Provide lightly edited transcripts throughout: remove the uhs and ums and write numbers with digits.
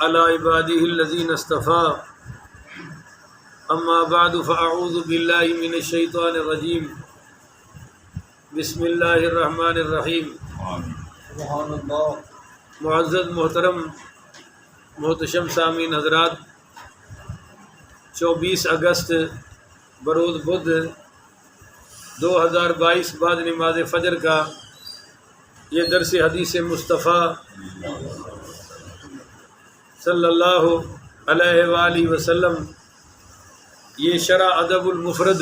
علی عبادہ الذین اصطفیٰ اما بعد فاعوذ باللہ من الشیطان الرجیم بسم اللہ الرحمن الرحیم۔ سبحان اللہ۔ معزز محترم محتشم سامعین حضرات، 24 اگست بروز بدھ 2022 بعد نماز فجر کا یہ درس حدیث مصطفیٰ صلی اللہ علیہ وآلہ وسلم، یہ شرح ادب المفرد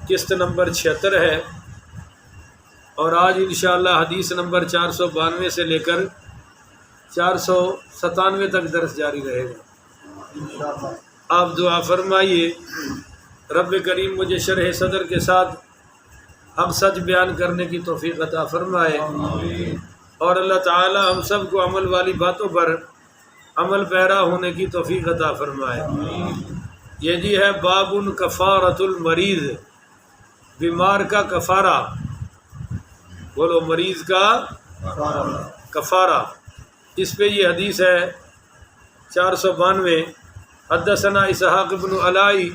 قسط نمبر 76 ہے، اور آج انشاءاللہ حدیث نمبر 492 سے لے کر 497 تک درس جاری رہے گا۔ آپ دعا فرمائیے رب کریم مجھے شرح صدر کے ساتھ حق سچ بیان کرنے کی توفیق عطا فرمائے، اور اللہ تعالی ہم سب کو عمل والی باتوں پر عمل پیرا ہونے کی توفیق عطا فرمائے۔ یہ جی ہے باب کفارۃ المریض، بیمار کا کفارہ، بولو مریض کا کفارہ۔ اس پہ یہ حدیث ہے 492۔ حدثنا اسحاق بن علائی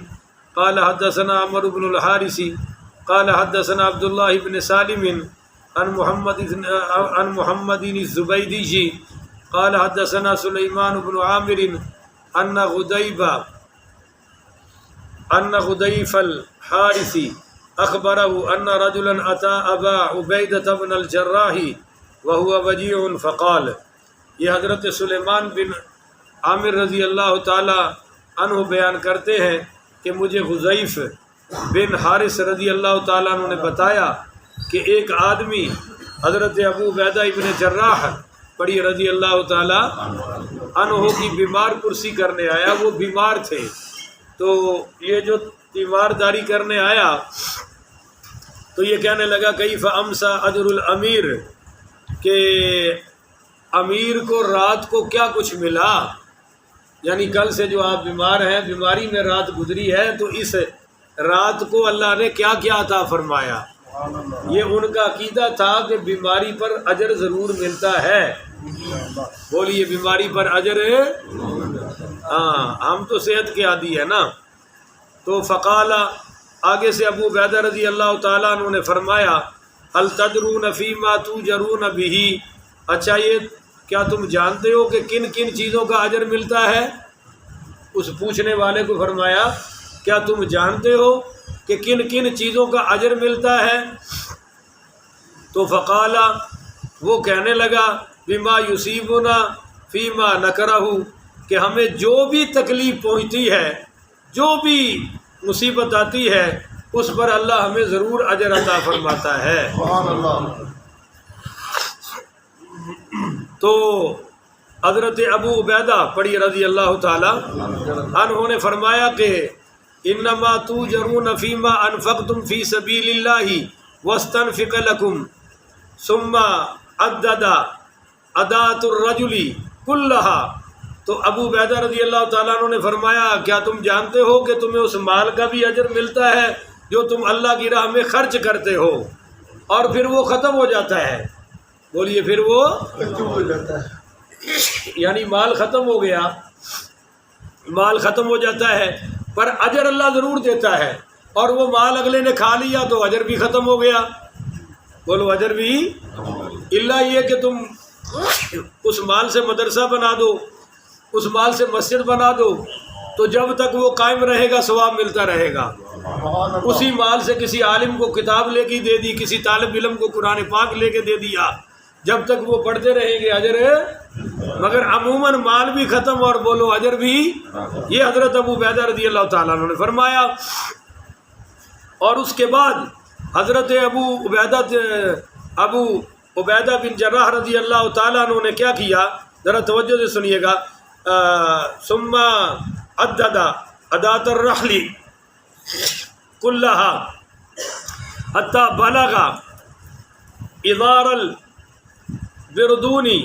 قال حدثنا عمر بن الحارث قال حدثنا عبد الله بن سالم عن محمد الزبيدي قال حدثنا سليمان بن عامر أن غديف الحارث أخبره أن رجلا أتى أبا عبيدة بن الجراح وهو وجيع فقال، یہ حضرت سلیمان بن عامر رضی اللہ تعالی عنہ بیان کرتے ہیں کہ مجھے غضیف بن حارث رضی اللہ تعالیٰ عنہ نے بتایا کہ ایک آدمی حضرت ابو عبیدہ ابن جراح پڑھی رضی اللہ تعالیٰ عنہ کی بیمار پرسی کرنے آیا۔ وہ بیمار تھے، تو یہ جو تیمارداری کرنے آیا تو یہ کہنے لگا کیف امسا اجر الامیر، کہ امیر کو رات کو کیا کچھ ملا، یعنی کل سے جو آپ بیمار ہیں، بیماری میں رات گزری ہے، تو اس رات کو اللہ نے کیا کیا عطا فرمایا۔ یہ ان کا عقیدہ تھا کہ بیماری پر اجر ضرور ملتا ہے۔ بولیے بیماری پر اجر ہے؟ ہاں، ہم تو صحت کے عادی ہے نا۔ تو فقال، آگے سے ابو عبیدہ رضی اللہ تعالیٰ عنہ نے فرمایا، هل تدرون فیما تؤجرون به، اچھا یہ کیا تم جانتے ہو کہ کن کن چیزوں کا اجر ملتا ہے؟ اس پوچھنے والے کو فرمایا کیا تم جانتے ہو کہ کن کن چیزوں کا اجر ملتا ہے؟ تو فقال، وہ کہنے لگا بما یصیبنا فیما نکرہ، کہ ہمیں جو بھی تکلیف پہنچتی ہے، جو بھی مصیبت آتی ہے، اس پر اللہ ہمیں ضرور اجر عطا فرماتا ہے۔ تو حضرت ابو عبیدہ پڑھی رضی اللہ تعالی عنہ نے فرمایا کہ انما توجرون فیما انفقتم فی سبیل اللہ واستنفق لکم ثم عدد عدات الرجل کلہا۔ تو ابو عبیدہ رضی اللہ تعالیٰ عنہ نے فرمایا کیا تم جانتے ہو کہ تمہیں اس مال کا بھی اجر ملتا ہے جو تم اللہ کی راہ میں خرچ کرتے ہو، اور پھر وہ ختم ہو جاتا ہے۔ بولیے پھر وہ ختم ہو جاتا ہے، یعنی مال ختم ہو گیا، مال ختم ہو جاتا ہے، پر اجر اللہ ضرور دیتا ہے، اور وہ مال اگلے نے کھا لیا تو اجر بھی ختم ہو گیا۔ بولو اجر بھی، اللہ یہ کہ تم اس مال سے مدرسہ بنا دو، اس مال سے مسجد بنا دو، تو جب تک وہ قائم رہے گا ثواب ملتا رہے گا۔ اسی مال سے کسی عالم کو کتاب لے کے دے دی، کسی طالب علم کو قرآن پاک لے کے دے دیا، جب تک وہ پڑھتے رہیں گے اجر ہے، مگر عموماً مال بھی ختم اور بولو اجر بھی۔ یہ حضرت ابو عبیدہ رضی اللہ تعالیٰ عنہ نے فرمایا، اور اس کے بعد حضرت ابو عبیدہ بن جراح رضی اللہ تعالیٰ عنہ نے کیا کیا، ذرا توجہ سے سنیے گا۔ ثم عدد عدات الرحل کلہا حتی بلغ ادار البردونی،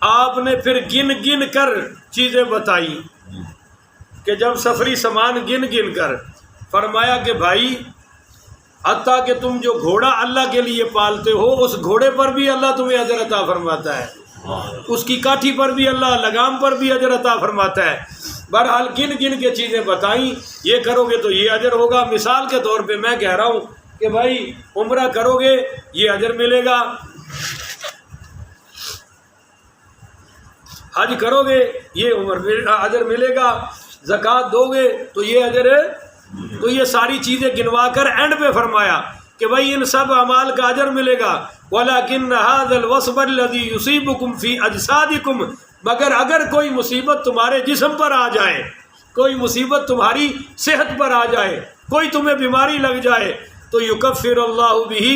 آپ نے پھر گن گن کر چیزیں بتائی، کہ جب سفری سامان گن گن کر فرمایا کہ بھائی حتیٰ کہ تم جو گھوڑا اللہ کے لیے پالتے ہو، اس گھوڑے پر بھی اللہ تمہیں اجر عطا فرماتا ہے۔ اس کی کاٹھی پر بھی اللہ لگام پر بھی اجر عطا فرماتا ہے۔ بہرحال گن گن کے چیزیں بتائیں، یہ کرو گے تو یہ اجر ہوگا۔ مثال کے طور پہ میں کہہ رہا ہوں کہ بھائی عمرہ کرو گے یہ اجر ملے گا، حج کرو گے یہ اجر ملے گا، زکوٰۃ دو گے تو یہ اجر ہے۔ تو یہ ساری چیزیں گنوا کر اینڈ پہ فرمایا کہ بھائی ان سب اعمال کا اجر ملے گا۔ وَلَكِنَّ هَذَا الْوَصْبَ الَّذِي يُصِيبُكُمْ فِي أَجْسَادِكُمْ، مگر اگر کوئی مصیبت تمہارے جسم پر آ جائے، کوئی مصیبت تمہاری صحت پر آ جائے، کوئی تمہیں بیماری لگ جائے تو یکفر اللہ بہ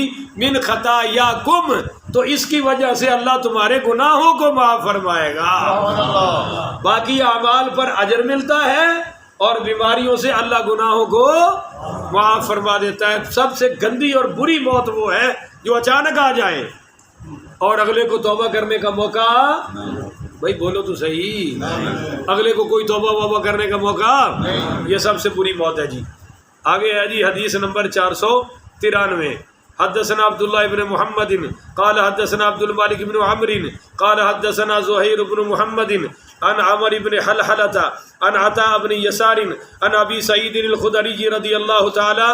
من خطایاکم، تو اس کی وجہ سے اللہ تمہارے گناہوں کو معاف فرمائے گا۔ باقی اعمال پر اجر ملتا ہے اور بیماریوں سے اللہ گناہوں کو معاف فرما دیتا ہے۔ سب سے گندی اور بری موت وہ ہے جو اچانک آ جائے اور اگلے کو توبہ کرنے کا موقع، بھائی بولو تو صحیح، اگلے کو کوئی توبہ ووبہ کرنے کا موقع، یہ سب سے بری موت ہے جی۔ آگے ہے جی حدیث نمبر 493، حدثنا عبداللہ ابن محمد قال حدثنا عبد المالک بن عمرو قال حدثنا زہیر بن محمد عن عمر بن حلحلة عن عطاء بن يسار عن ابي سعيد الخدري رضي الله تعالى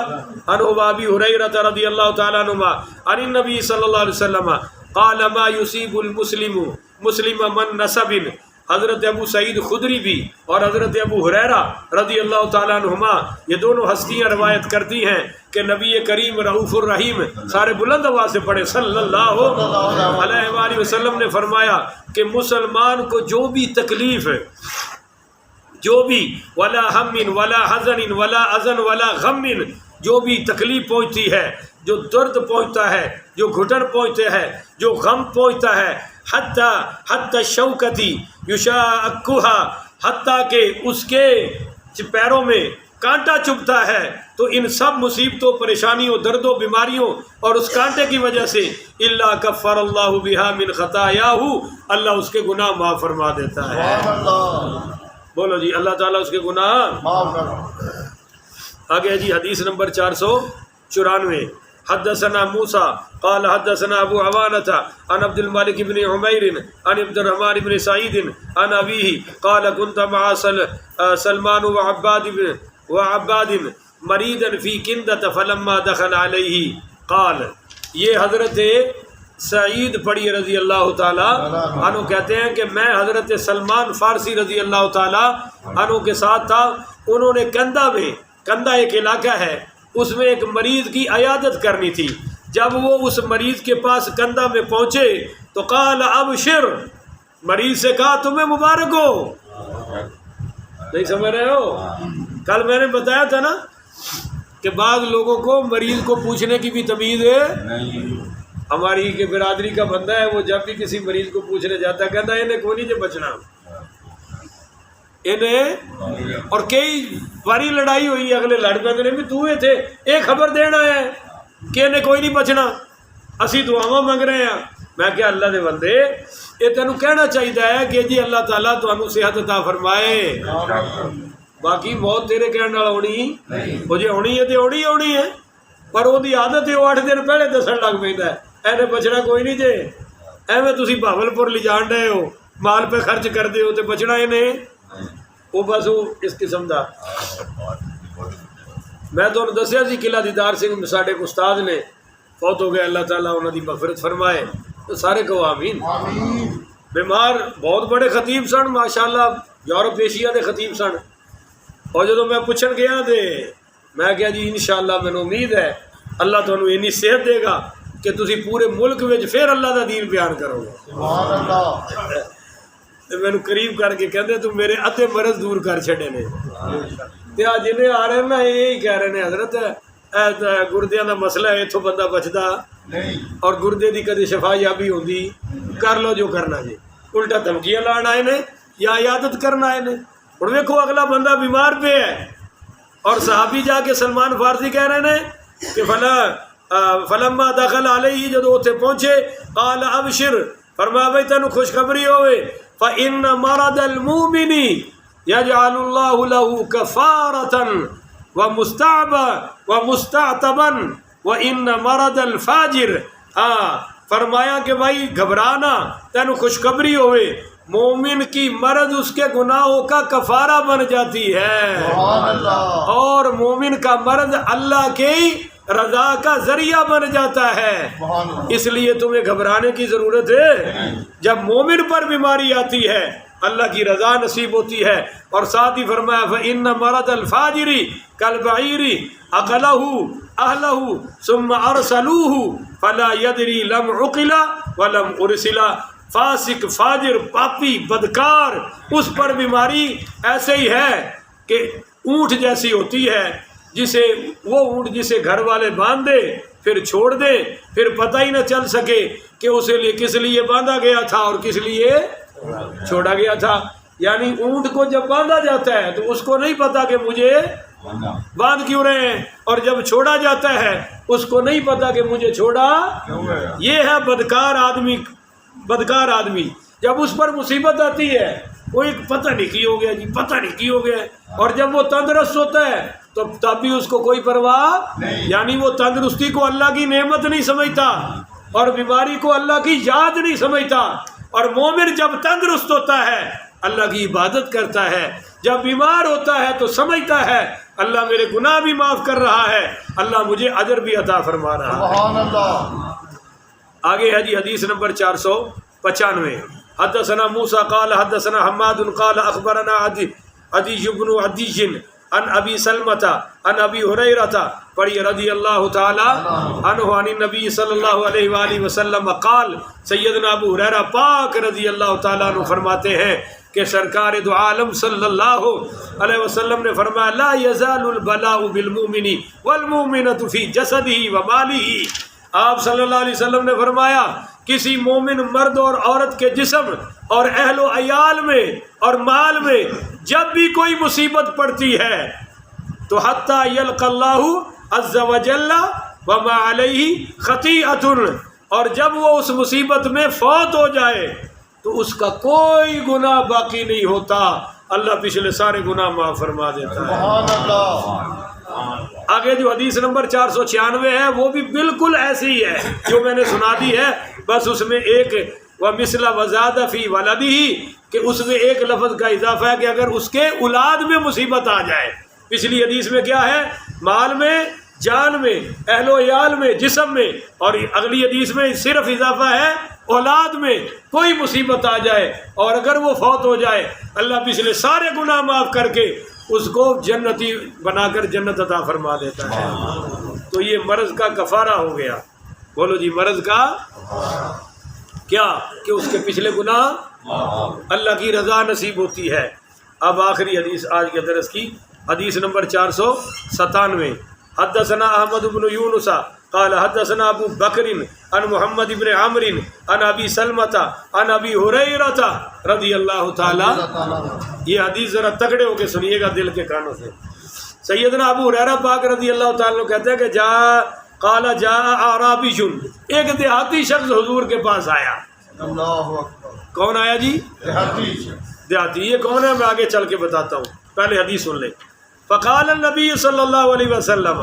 عنه وابي هريرة رضي الله تعالى عنهما عن النبي صلى الله عليه وسلم قال ما يصيب المسلم من نسب۔ حضرت ابو سعید خدری بھی اور حضرت ابو ہریرہ رضی اللہ تعالیٰ عنہما یہ دونوں ہستیاں روایت کرتی ہیں کہ نبی کریم رؤوف الرحیم، سارے بلند آواز سے پڑھے، صلی اللہ علیہ وآلہ وسلم نے فرمایا کہ مسلمان کو جو بھی تکلیف ہے، جو بھی ولا ہم ولا حزن ولا اذن ولا غم، جو بھی تکلیف پہنچتی ہے، جو درد پہنچتا ہے، جو گھٹن پہنچتے ہے، جو غم پہنچتا ہے، حتی شوکتی یشاکھا، حتیٰ کہ اس کے پیروں میں کانٹا چبھتا ہے، تو ان سب مصیبتوں، پریشانیوں، دردوں، بیماریوں اور اس کانٹے کی وجہ سے الا کفر اللہ بہا من خطایاہ، اللہ اس کے گناہ معاف فرما دیتا ہے۔ بولو جی اللہ تعالیٰ اس کے گناہ معاف کرے۔ آگے جی حدیث نمبر 494، حدثنا موسیٰ قال حدثنا ابو عوانة عن عبد الملك بن عمير عن عبد الرحمن بن سعيد عن أبيه قال كنت مع سلمان وعباد مريضا في كندة فلما دخل عليه قال، یہ حضرت سعید پڑھی رضی اللہ تعالیٰ عنہ کہتے ہیں کہ میں حضرت سلمان فارسی رضی اللہ تعالیٰ عنہ کے ساتھ تھا، انہوں نے کندہ ایک علاقہ ہے، اس میں ایک مریض کی عیادت کرنی تھی۔ جب وہ اس مریض کے پاس کندہ میں پہنچے تو قال ابشر، مریض سے کہا تمہیں مبارک ہو۔ نہیں سمجھ رہے ہو؟ کل میں نے بتایا تھا نا کہ بعض لوگوں کو مریض کو پوچھنے کی بھی تمیز ہے۔ ہماری کہ برادری کا بندہ ہے، وہ جب بھی کسی مریض کو پوچھنے جاتا ہے کہتا ہے انہیں کوئی نہیں جو بچنا، انہیں، اور کئی باری لڑائی ہوئی، اگلے لڑ پہ بھی تو تھے، ایک خبر دینا ہے کہ انہیں کوئی نہیں بچنا، اسی دعاواں مانگ رہے ہیں۔ میں کیا اللہ دے بندے، یہ تینوں کہنا چاہیے ہے کہ جی اللہ تعالیٰ تمہیں صحت عطا فرمائے، باقی موت تیرے کہنے والا ہونی، وہ جی ہونی ہے تو ہونی ہے، پر وہ عادت ہے وہ 8 دن پہلے دسن لگ پہ اینے بچنا کوئی نہیں جے، ایویں تسی بھاول پور لے جان رہے ہو، مال پہ خرچ کر دے ہو تو بچنا انہیں، وہ بس وہ اس قسم دا۔ میں تو دسیا سی قلعہ دیدار سنگھ ساڈے استاد نے فوت ہو گئے، اللہ تعالیٰ انہوں دی مغفرت فرمائے، تو سارے کہو آمین۔ بیمار بہت بڑے خطیب سن ماشاءاللہ، یورپ ایشیا دے خطیب سن، اور جدو میں پوچھن گیا تھے میں کہا جی انشاءاللہ میں امید ہے اللہ تمہیں اینی صحت دے گا کہ تسی پورے ملک میں پھر اللہ دا دین بیان کرو گے۔ سبحان اللہ۔ مینو قریب کر کے کہتے تو میرے ادھے مرض دور کر چھڑے نے، تے آج جنہیں آ رہے ہیں نا یہی کہہ رہے ہیں حضرت گردیاں دا مسئلہ ہے، اتھوں بندہ بچدا اور گردے دی کدی شفا یابی ہوندی، کر لو جو کرنا جی، الٹا دھمکیاں لان آئے نے یا عیادت کرنا آئے نے۔ اور دیکھو اگلا بندہ بیمار پہ ہے اور صحابی جا کے سلمان فارسی کہہ رہے ہیں کہ فلما دخل علیہ، جب اتنے پہنچے قال ابشر، فرمایا بھائی تینوں خوشخبری ہوئے، فإن مرض المؤمن يجعل الله له كفارة ومستعتبا وإن مرض الفاجر فرمایا کہ بھائی گھبرانا، تینو خوشخبری ہوئے، مومن کی مرض اس کے گناہوں کا کفارہ بن جاتی ہے، سبحان اللہ، اور مومن کا مرض اللہ کی رضا کا ذریعہ بن جاتا ہے۔ سبحان اللہ، اس لیے تمہیں گھبرانے کی ضرورت ہے۔ جب مومن پر بیماری آتی ہے اللہ کی رضا نصیب ہوتی ہے، اور ساتھ ہی فرمایا فَإِنَّ مَرَضَ الْفَاجِرِ كَالْبَعِيرِ عَقَلَهُ أَهْلَهُ ثُمَّ أَرْسَلُوهُ فَلَا يَدْرِي لَمْ عُقِلَ وَلَمْ أُرْسِلَ۔ فاسق، فاجر، پاپی، بدکار، اس پر بیماری ایسے ہی ہے کہ اونٹ جیسی ہوتی ہے، جسے وہ اونٹ جسے گھر والے باندھ دے پھر چھوڑ دے، پھر پتہ ہی نہ چل سکے کہ اسے کس لیے باندھا گیا تھا اور کس لیے چھوڑا گیا تھا۔ یعنی اونٹ کو جب باندھا جاتا ہے تو اس کو نہیں پتا کہ مجھے باندھ کیوں رہے ہیں، اور جب چھوڑا جاتا ہے اس کو نہیں پتا کہ مجھے چھوڑا۔ یہ ہے بدکار آدمی، بدکار آدمی جب اس پر مصیبت آتی ہے وہ ایک پتہ نہیں کی ہو گیا جی، پتہ نہیں کی ہو گیا، اور جب وہ تندرست ہوتا ہے تو تب بھی اس کو کوئی پرواہ نہیں، یعنی وہ تندرستی کو اللہ کی نعمت نہیں سمجھتا اور بیماری کو اللہ کی یاد نہیں سمجھتا۔ اور مومن جب تندرست ہوتا ہے اللہ کی عبادت کرتا ہے، جب بیمار ہوتا ہے تو سمجھتا ہے اللہ میرے گناہ بھی معاف کر رہا ہے، اللہ مجھے اجر بھی عطا فرما رہا ہے۔ سبحان اللہ، آگے ہے جی حدیث نمبر 495۔ حدثنا موسیٰ قال حدثنا حماد قال اخبرنا عدی بن عدی عن ابی سلمۃ عن ابی ہریرہ پڑھی رضی اللہ تعالی عنہ عن النبی صلی اللہ علیہ وآلہ وسلم قال، سیدنا ابو ہریرہ پاک رضی اللہ تعالیٰ عنہ فرماتے ہیں کہ سرکار دو عالم صلی اللہ علیہ وسلم نے فرمایا لا یزال البلاء بالمؤمن والمؤمنۃ فی جسدہ ومالہ۔ آپ صلی اللہ علیہ وسلم نے فرمایا کسی مومن مرد اور عورت کے جسم اور اہل و عیال میں اور مال میں جب بھی کوئی مصیبت پڑتی ہے تو حتی یلقى اللہ عز وجل وما علیہ خطیئۃ، اور جب وہ اس مصیبت میں فوت ہو جائے تو اس کا کوئی گناہ باقی نہیں ہوتا، اللہ پچھلے سارے گناہ معاف فرما دیتا ہے۔ سبحان اللہ، آگے جو حدیث نمبر 496 ہے وہ بھی بالکل ایسی ہی ہے جو میں نے سنا دی ہے، بس اس میں ایک وَمِثْلَ وَزَادَ فِي وَلَدِهِ کہ اس میں ایک لفظ کا اضافہ ہے کہ اگر اس کے اولاد میں مصیبت آ جائے۔ پچھلی حدیث میں کیا ہے؟ مال میں، جان میں، اہل و عیال میں، جسم میں، اور اگلی حدیث میں صرف اضافہ ہے اولاد میں کوئی مصیبت آ جائے اور اگر وہ فوت ہو جائے اللہ پچھلے سارے گناہ معاف کر کے اس کو جنتی بنا کر جنت عطا فرما دیتا ہے۔ تو یہ مرض کا کفارہ ہو گیا۔ بولو جی، مرض کا کیا کہ اس کے پچھلے گناہ اللہ کی رضا نصیب ہوتی ہے۔ اب آخری حدیث آج کے درس کی، حدیث نمبر 497۔ حدثنا احمد بن یونس قال حدثنا ابو بکر عن محمد بن عمرو عن ابی سلمۃ عن ابی ہریرہ رضی اللہ تعالی۔ یہ حدیث ذرا تگڑے ہو کے سنیے گا دل کے کانوں سے۔ سیدنا ابو ہریرہ پاک رضی اللہ تعالیٰ عنہ کہتے ہیں کہ قال جاء اعرابی، ایک دیہاتی شخص حضور کے پاس آیا۔ اللہ اکبر، کون آیا جی؟ دیہاتی۔ یہ کون ہے میں آگے چل کے بتاتا ہوں، پہلے حدیث سن لیں۔ فقال النبی صلی اللہ علیہ وسلم،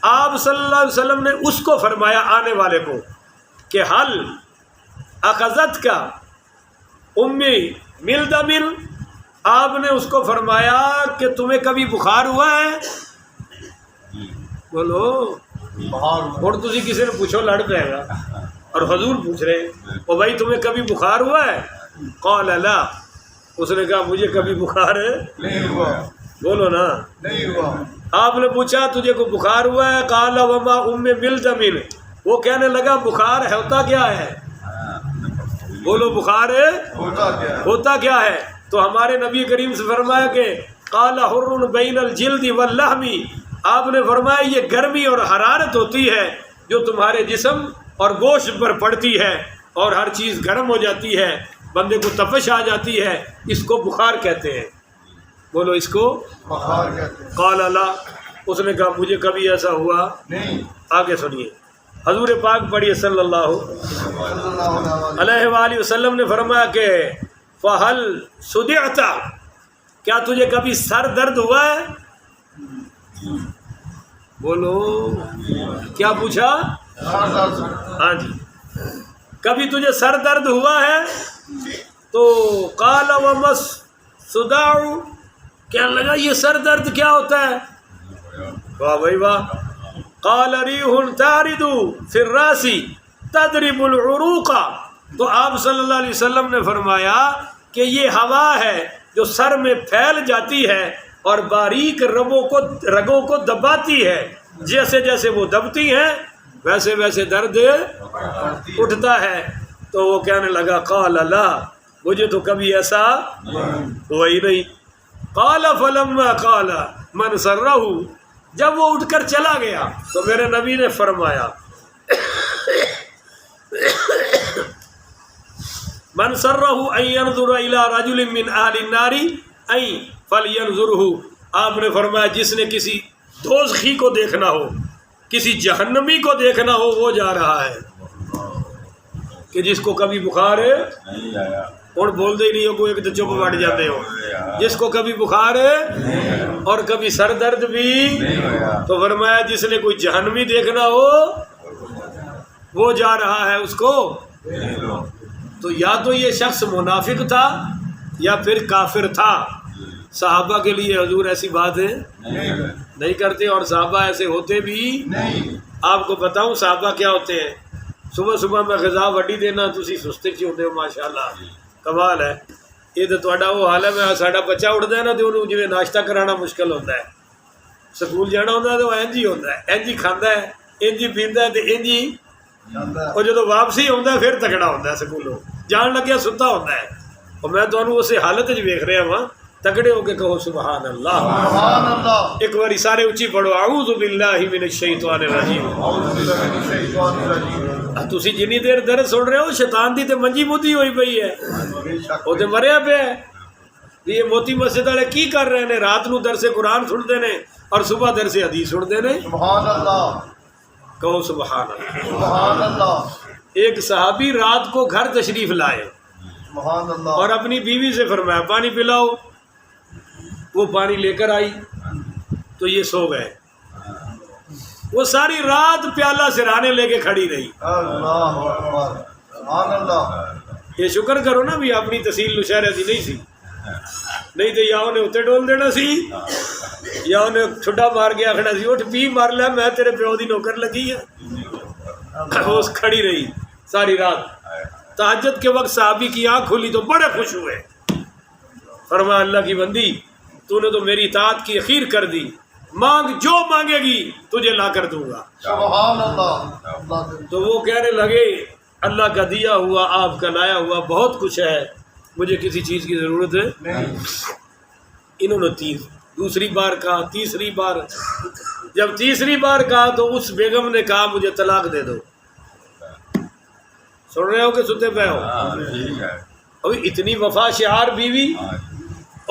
آپ صلی اللہ علیہ وسلم نے اس کو فرمایا آنے والے کو کہ حل اخذت کا امی مل دمل، آپ نے اس کو فرمایا کہ تمہیں کبھی بخار ہوا ہے؟ بولو، اور تسی کسی نے پوچھو لڑ پائے گا، اور حضور پوچھ رہے او بھائی تمہیں کبھی بخار ہوا ہے؟ قال لا، اس نے کہا مجھے کبھی بخار نہیں ہوا، بولو نا، نہیں ہوا۔ آپ نے پوچھا تجھے کوئی بخار ہوا ہے؟ قال وما ام ملجم، وہ کہنے لگا بخار ہوتا کیا ہے؟ بولو بخار ہوتا کیا ہے؟ تو ہمارے نبی کریم سے فرمایا کہ قال حر بین الجلد واللحم، آپ نے فرمایا یہ گرمی اور حرارت ہوتی ہے جو تمہارے جسم اور گوشت پر پڑتی ہے، اور ہر چیز گرم ہو جاتی ہے، بندے کو تپش آ جاتی ہے، اس کو بخار کہتے ہیں۔ بولو اس کو بخار کہتے ہیں۔ قال لا، اس نے کہا مجھے کبھی ایسا ہوا نہیں۔ آگے سنیے، حضور پاک پڑھیے صلی اللہ علیہ وآلہ وسلم نے فرمایا کہ فہل صدعت، کیا تجھے کبھی سر درد ہوا ہے؟ بولو، کیا پوچھا؟ ہاں جی، کبھی تجھے سر درد ہوا ہے؟ تو قال ومس صداع، کہنے لگا یہ سر درد کیا ہوتا ہے؟ واہ بھائی واہ. قال ریح تارد فی الراس تضرب العروق، تو آپ صلی اللہ علیہ وسلم نے فرمایا کہ یہ ہوا ہے جو سر میں پھیل جاتی ہے اور باریک رگوں کو دباتی ہے، جیسے جیسے وہ دبتی ہیں ویسے ویسے درد اٹھتا ہے. تو وہ کہنے لگا قال لا، مجھے تو کبھی ایسا ہوا ہی نہیں. قال فلما قال من سرہ، جب وہ اٹھ کر چلا گیا تو میرے نبی نے فرمایا من سرہ ان ينظر الى رجل من اہل النار ان فلینظرہ، آپ نے فرمایا جس نے کسی دوزخی کو دیکھنا ہو، کسی جہنمی کو دیکھنا ہو، وہ جا رہا ہے. کہ جس کو کبھی بخار ہے اور بول دے ہی نہیں ہو، کوئی ایک تو چپ بیٹھ جاتے ہو، جس کو کبھی بخار ہے اور کبھی سر درد بھی، تو فرمایا جس نے کوئی جہنمی دیکھنا ہو وہ جا رہا ہے اس کو. تو یا تو یہ شخص منافق تھا یا پھر کافر تھا. صحابہ کے لیے حضور ایسی بات ہے نہیں کرتے، اور صحابہ ایسے ہوتے بھی نہیں. آپ کو بتاؤں صحابہ کیا ہوتے ہیں؟ صبح صبح میں غذا وڈی دینا، تسی سستے چ ہوندے ہو ماشاءاللہ، کمال ہے. یہ تو تہاڈا وہ حال ہے، میں ساڈا بچہ اٹھدا ہے نا تو انہوں جویں ناشتہ کرانا مشکل ہوتا ہے. سکول جانا ہوتا ہے تو انج ہی ہوتا ہے، انج ہی کھاندا ہے، انج ہی پیندا ہے تے انج ہی، اور جدوں واپسی آਉਂدا ہے پھر تگڑا ہوتا ہے، سکولوں جان لگیا ستا ہوتا ہے. اور میں تانوں اسے حالت وچ ویکھ رہا ہاں، تگڑے ہو کے کہو سبحان اللہ. سبحان اللہ. ایک باری سارے اچھی پڑھو اعوذ باللہ من الشیطان الرجیم. تسی جنی دیر درد سن رہے ہو، شیطان دی تے منجی مدی ہوئی پئی ہے، وہ تے مریا پیا ہے. یہ موتی مسجد والے کی کر رہے ہیں؟ رات نو درس قرآن سنتے ہیں اور صبح درس حدیث سنتے ہیں. سبحان اللہ. کہو سبحان اللہ. سبحان اللہ. ایک صحابی رات کو گھر تشریف لائے سبحان اللہ. اور اپنی بیوی سے فرمایا پانی پلاؤ. وہ پانی لے کر آئی تو یہ سو گئے. وہ ساری رات پیالہ سرانے لے کے کھڑی رہی. اللہ اکبر. سبحان اللہ. یہ شکر کرو نا بھی اپنی تحصیل نشہرہ دی نہیں سی، نہیں تو یا انہیں اتنے ڈول دینا سی یا انہیں ٹھڈا مار کے آخنا سی اٹھ پی مار لیا میں تیرے پیو دی نوکر لگی ہے. وہ کھڑی رہی ساری رات. تہجد کے وقت صحابی کی آنکھ کھلی تو بڑے خوش ہوئے. فرمایا اللہ کی بندی، تو نے تو میری اطاعت کی اخیر کر دی، مانگ جو مانگے گی تجھے لا کر دوں گا. سبحان اللہ. تو وہ کہنے لگے اللہ کا دیا ہوا آپ کا لایا ہوا بہت کچھ ہے، مجھے کسی چیز کی ضرورت ہے نہیں. انہوں نے دوسری بار کہا، تیسری بار. جب تیسری بار کہا تو اس بیگم نے کہا مجھے طلاق دے دو. سن رہے ہو کہ ستے پہ ہو؟ ابھی اتنی وفا شعار بیوی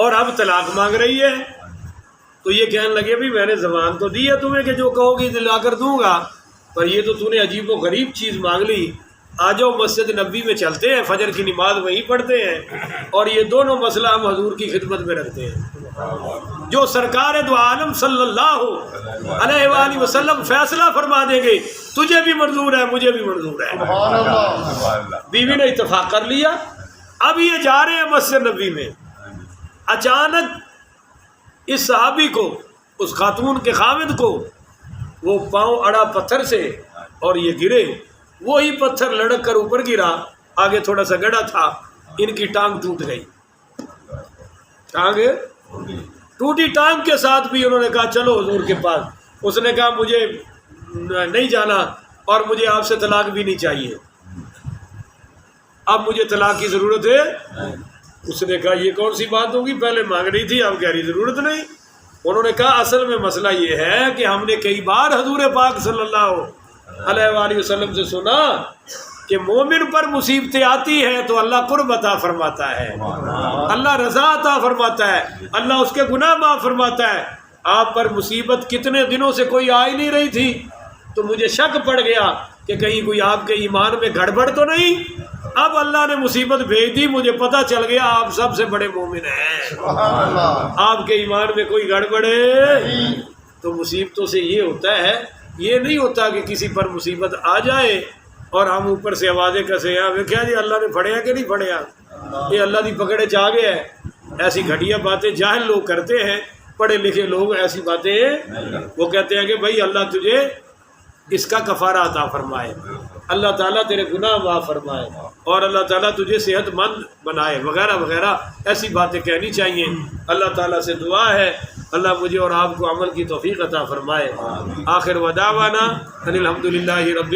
اور اب طلاق مانگ رہی ہے. تو یہ کہنے لگے بھی میں نے زبان تو دی ہے تمہیں کہ جو کہو گی دلا کر دوں گا، پر یہ تو نے عجیب و غریب چیز مانگ لی. آ جاؤ مسجد نبی میں چلتے ہیں، فجر کی نماز وہیں پڑھتے ہیں اور یہ دونوں مسئلہ ہم حضور کی خدمت میں رکھتے ہیں. جو سرکار دو عالم صلی اللہ علیہ وآلہ وسلم فیصلہ فرما دیں گے تجھے بھی منظور ہے مجھے بھی منظور ہے. سبحان اللہ. بیوی نے اتفاق کر لیا. اب یہ جا رہے ہیں مسجد نبی میں، اچانک اس صحابی کو، اس خاتون کے خاوند کو، وہ پاؤں اڑا پتھر سے اور یہ گرے. وہی پتھر لڑک کر اوپر گرا، آگے تھوڑا سا گڑھا تھا، ان کی ٹانگ ٹوٹ گئی. ٹانگ ٹوٹی. ٹانگ کے ساتھ بھی انہوں نے کہا چلو حضور کے پاس. اس نے کہا مجھے نہیں جانا اور مجھے آپ سے طلاق بھی نہیں چاہیے، اب مجھے طلاق کی ضرورت ہے. اس نے کہا یہ کون سی بات ہوگی، پہلے مانگ رہی تھی اب کہہ رہی ضرورت نہیں. انہوں نے کہا اصل میں مسئلہ یہ ہے کہ ہم نے کئی بار حضور پاک صلی اللہ علیہ وآلہ وسلم سے سنا کہ مومن پر مصیبتیں آتی ہیں تو اللہ قرب عطا فرماتا ہے، اللہ رضا عطا فرماتا ہے، اللہ اس کے گناہ معاف فرماتا ہے. آپ پر مصیبت کتنے دنوں سے کوئی آ ہی نہیں رہی تھی، تو مجھے شک پڑ گیا کہ کہیں کوئی آپ کے ایمان میں گڑبڑ تو نہیں. اب اللہ نے مصیبت بھیج دی، مجھے پتہ چل گیا آپ سب سے بڑے مومن ہیں، آپ کے ایمان میں کوئی گڑبڑ ہے. تو مصیبتوں سے یہ ہوتا ہے، یہ نہیں ہوتا کہ کسی پر مصیبت آ جائے اور ہم اوپر سے آوازیں کسے ہیں وہ کیا جی اللہ نے پڑھیا کہ نہیں پڑھیا، یہ اللہ دی پکڑے چاہ گیا ہے۔ ایسی گھٹیا باتیں جاہل لوگ کرتے ہیں، پڑھے لکھے لوگ ایسی باتیں وہ کہتے ہیں کہ بھائی اللہ تجھے اس کا کفارہ عطا فرمائے، اللہ تعالیٰ تیرے گناہ معاف فرمائے، اور اللہ تعالیٰ تجھے صحت مند بنائے وغیرہ وغیرہ، ایسی باتیں کہنی چاہیے۔ اللہ تعالیٰ سے دعا ہے اللہ مجھے اور آپ کو عمل کی توفیق عطا فرمائے۔ آخر ودعوانا ان الحمد للہ رب